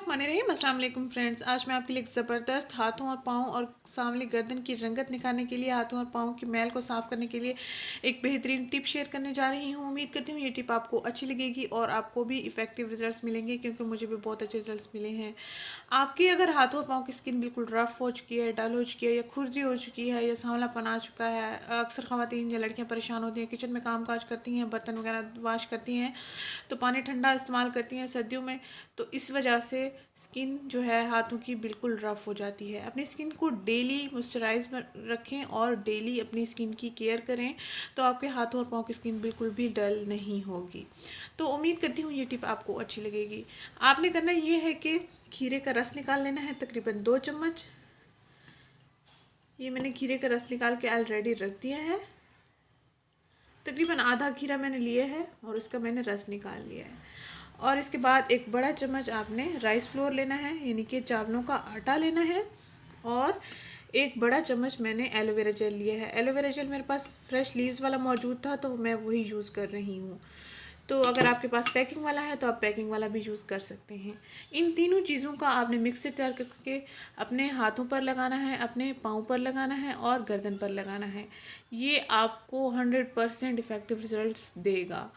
अस्सलाम वालेकुम फ्रेंड्स। आज मैं आपके लिए एक ज़बरदस्त हाथों और पाँव और सांवली गर्दन की रंगत निकालने के लिए, हाथों और पाँव की मैल को साफ़ करने के लिए एक बेहतरीन टिप शेयर करने जा रही हूँ। उम्मीद करती हूँ ये टिप आपको अच्छी लगेगी और आपको भी इफ़ेक्टिव रिजल्ट्स मिलेंगे, क्योंकि मुझे भी बहुत अच्छे रिजल्ट्स मिले हैं। आपके अगर हाथों और पाँव की स्किन बिल्कुल रफ़ हो चुकी है, डल हो चुकी है, या खुरदी हो चुकी है, या सांवलापन आ चुका है, अक्सर ख़वातीन या लड़कियाँ परेशान होती हैं, किचन में काम काज करती हैं, बर्तन वगैरह वाश करती हैं तो पानी ठंडा इस्तेमाल करती हैं सर्दियों में, तो इस वजह से स्किन जो है हाथों की बिल्कुल रफ़ हो जाती है। अपनी स्किन को डेली मॉइस्चराइज में रखें और डेली अपनी स्किन की केयर करें, तो आपके हाथों और पाँव की स्किन बिल्कुल भी डल नहीं होगी। तो उम्मीद करती हूँ ये टिप आपको अच्छी लगेगी। आपने करना ये है कि खीरे का रस निकाल लेना है, तकरीबन 2 चम्मच। ये मैंने खीरे का रस निकाल के ऑलरेडी रख दिया है। तकरीबन आधा खीरा मैंने लिया है और इसका मैंने रस निकाल लिया है। और इसके बाद एक बड़ा चम्मच आपने राइस फ्लोर लेना है, यानी कि चावलों का आटा लेना है। और एक बड़ा चम्मच मैंने एलोवेरा जेल लिया है। एलोवेरा जेल मेरे पास फ्रेश लीव्स वाला मौजूद था, तो मैं वही यूज़ कर रही हूँ। तो अगर आपके पास पैकिंग वाला है तो आप पैकिंग वाला भी यूज़ कर सकते हैं। इन तीनों चीज़ों का आपने मिक्सचर तैयार करके अपने हाथों पर लगाना है, अपने पाँव पर लगाना है और गर्दन पर लगाना है। ये आपको 100% इफ़ेक्टिव रिजल्ट्स देगा।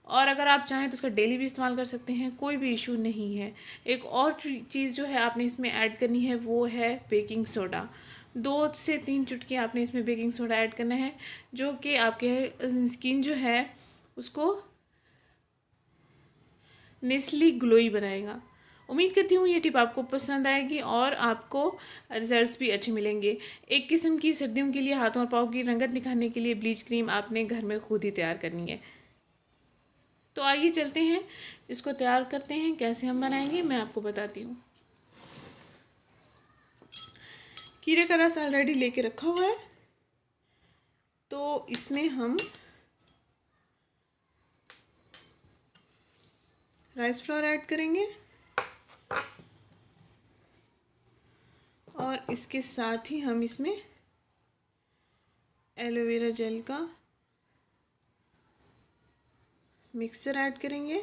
और अगर आप चाहें तो उसका डेली भी इस्तेमाल कर सकते हैं, कोई भी इशू नहीं है। एक और चीज़ जो है आपने इसमें ऐड करनी है वो है बेकिंग सोडा। 2 से 3 चुटकी आपने इसमें बेकिंग सोडा ऐड करना है, जो कि आपके स्किन जो है उसको नेस्ली ग्लोई बनाएगा। उम्मीद करती हूँ ये टिप आपको पसंद आएगी और आपको रिजल्ट्स भी अच्छे मिलेंगे। एक किस्म की सर्दियों के लिए हाथों और पाँव की रंगत निखारने के लिए ब्लीच क्रीम आपने घर में खुद ही तैयार करनी है। तो आइए चलते हैं, इसको तैयार करते हैं। कैसे हम बनाएंगे मैं आपको बताती हूँ। खीरे का रस ऑलरेडी लेके रखा हुआ है, तो इसमें हम राइस फ्लोर ऐड करेंगे और इसके साथ ही हम इसमें एलोवेरा जेल का मिक्सचर ऐड करेंगे।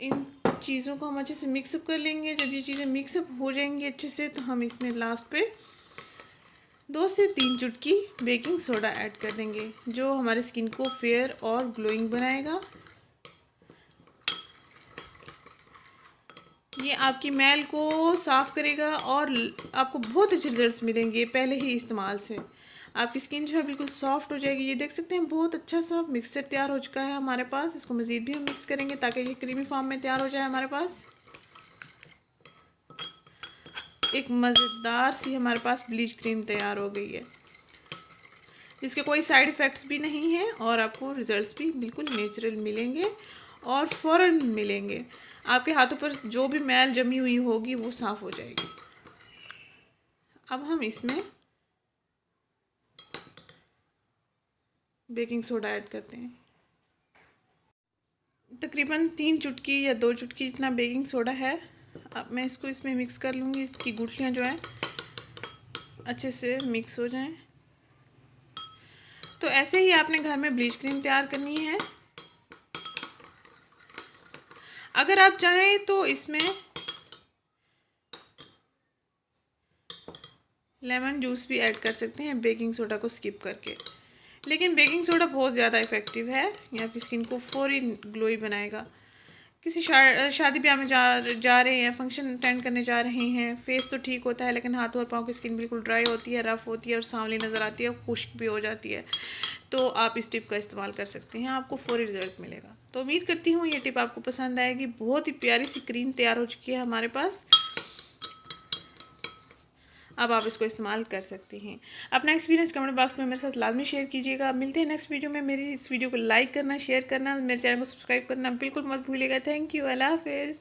इन चीज़ों को हम अच्छे से मिक्सअप कर लेंगे। जब ये चीज़ें मिक्सअप हो जाएंगी अच्छे से, तो हम इसमें लास्ट पे 2 से 3 चुटकी बेकिंग सोडा ऐड कर देंगे, जो हमारे स्किन को फेयर और ग्लोइंग बनाएगा। ये आपकी मैल को साफ़ करेगा और आपको बहुत अच्छे रिजल्ट्स मिलेंगे पहले ही इस्तेमाल से। आपकी स्किन जो है बिल्कुल सॉफ्ट हो जाएगी। ये देख सकते हैं बहुत अच्छा सा मिक्सचर तैयार हो चुका है हमारे पास। इसको मज़ीद भी हम मिक्स करेंगे ताकि ये क्रीमी फॉर्म में तैयार हो जाए हमारे पास। एक मज़ेदार सी हमारे पास ब्लीच क्रीम तैयार हो गई है, जिसके कोई साइड इफ़ेक्ट्स भी नहीं है और आपको रिजल्ट्स भी बिल्कुल नेचुरल मिलेंगे और फ़ौरन मिलेंगे। आपके हाथों पर जो भी मैल जमी हुई होगी वो साफ़ हो जाएगी। अब हम इसमें बेकिंग सोडा ऐड करते हैं। तकरीबन 3 चुटकी या 2 चुटकी जितना बेकिंग सोडा है। अब मैं इसको इसमें मिक्स कर लूँगी। इसकी गुठलियाँ जो हैं अच्छे से मिक्स हो जाएं। तो ऐसे ही आपने घर में ब्लीच क्रीम तैयार करनी है। अगर आप चाहें तो इसमें लेमन जूस भी ऐड कर सकते हैं बेकिंग सोडा को स्किप करके, लेकिन बेकिंग सोडा बहुत ज़्यादा इफ़ेक्टिव है। ये आपकी स्किन को फौरी ग्लोई बनाएगा। किसी शादी ब्याह में जा रहे हैं, फंक्शन अटेंड करने जा रहे हैं, फेस तो ठीक होता है लेकिन हाथों और पाँव की स्किन बिल्कुल ड्राई होती है, रफ़ होती है और सांवली नज़र आती है, खुश्क भी हो जाती है। तो आप इस टिप का इस्तेमाल कर सकते हैं, आपको फौरी रिजल्ट मिलेगा। तो उम्मीद करती हूँ ये टिप आपको पसंद आएगी। बहुत ही प्यारी सी क्रीम तैयार हो चुकी है हमारे पास। अब आप इसको इस्तेमाल कर सकते हैं। अपना एक्सपीरियंस कमेंट बॉक्स में मेरे साथ लाजमी शेयर कीजिएगा। मिलते हैं नेक्स्ट वीडियो में। मेरी इस वीडियो को लाइक करना, शेयर करना, मेरे चैनल को सब्सक्राइब करना बिल्कुल मत भूलिएगा। Thank you. अल्लाह हाफ़िज़।